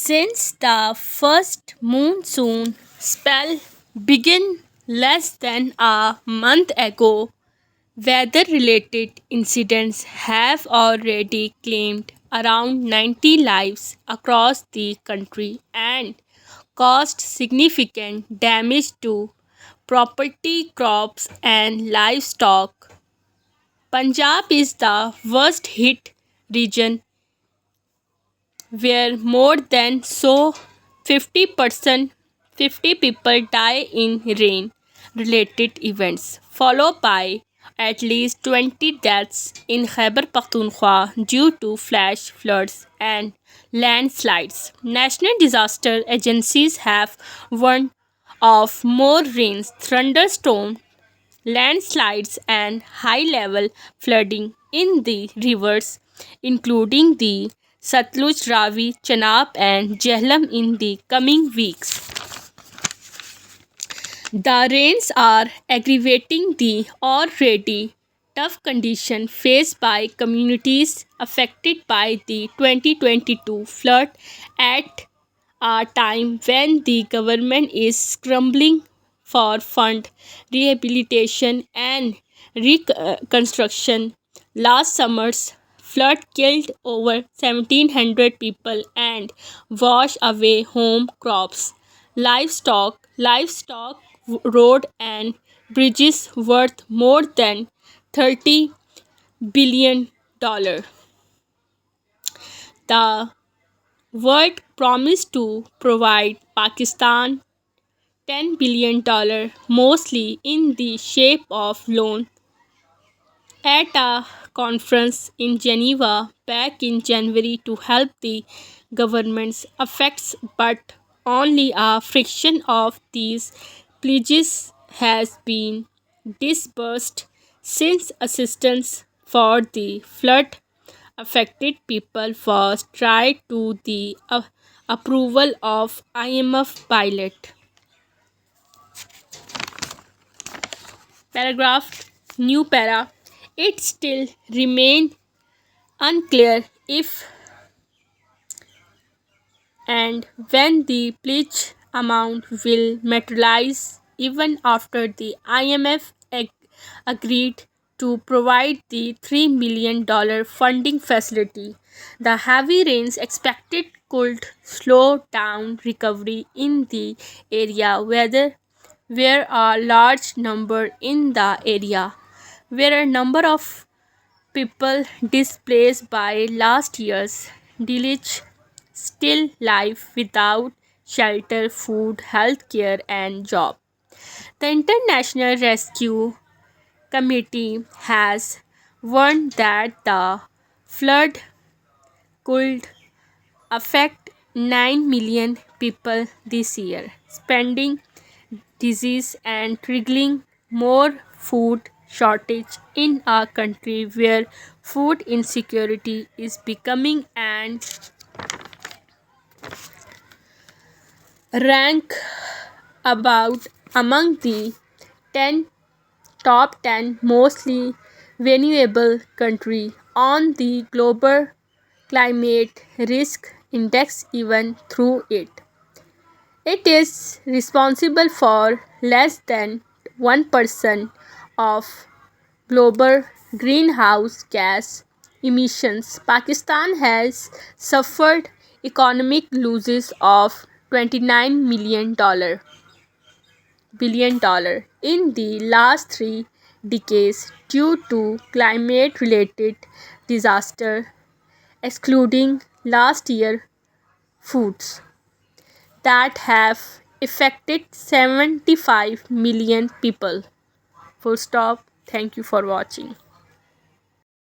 Since the first monsoon spell began less than a month ago, weather related incidents have already claimed around 90 lives across the country and caused significant damage to property, crops, and livestock. Punjab is the worst hit region where more than 50% 50 people die in rain related events, followed by at least 20 deaths in Khyber Pakhtunkhwa due to flash floods and landslides. National disaster agencies have warned of more rains, thunderstorms, landslides, and high level flooding in the rivers, including the Satluj, Ravi, Chenab, and Jhelum in the coming weeks. The rains are aggravating the already tough condition faced by communities affected by the 2022 flood at a time when the government is scrambling for fund rehabilitation and reconstruction. Last summer's flood killed over 1,700 people and washed away home crops, livestock, road and bridges worth more than $30 billion. The world promised to provide Pakistan $10 billion, mostly in the shape of loans, at a conference in Geneva back in January to help the government's effects, but only a fraction of these pledges has been disbursed since assistance for the flood affected people was tied to the approval of IMF pilot. Paragraph New para. It still remains unclear if and when the pledge amount will materialize, even after the IMF agreed to provide the $3 million funding facility. The heavy rains expected could slow down recovery in the area where a large number in the area where a number of people displaced by last year's deluge still live without shelter, food, health care, and job. The International Rescue Committee has warned that the flood could affect 9 million people this year, spending disease and triggering more food shortage in a country where food insecurity is becoming an rank about among the 10 top 10 mostly vulnerable country on the global climate risk index. Even through it is responsible for less than 1% of global greenhouse gas emissions. Pakistan has suffered economic losses of $29 billion in the last 3 decades due to climate related disaster, excluding last year foods that have affected 75 million people. Full stop. Thank you for watching.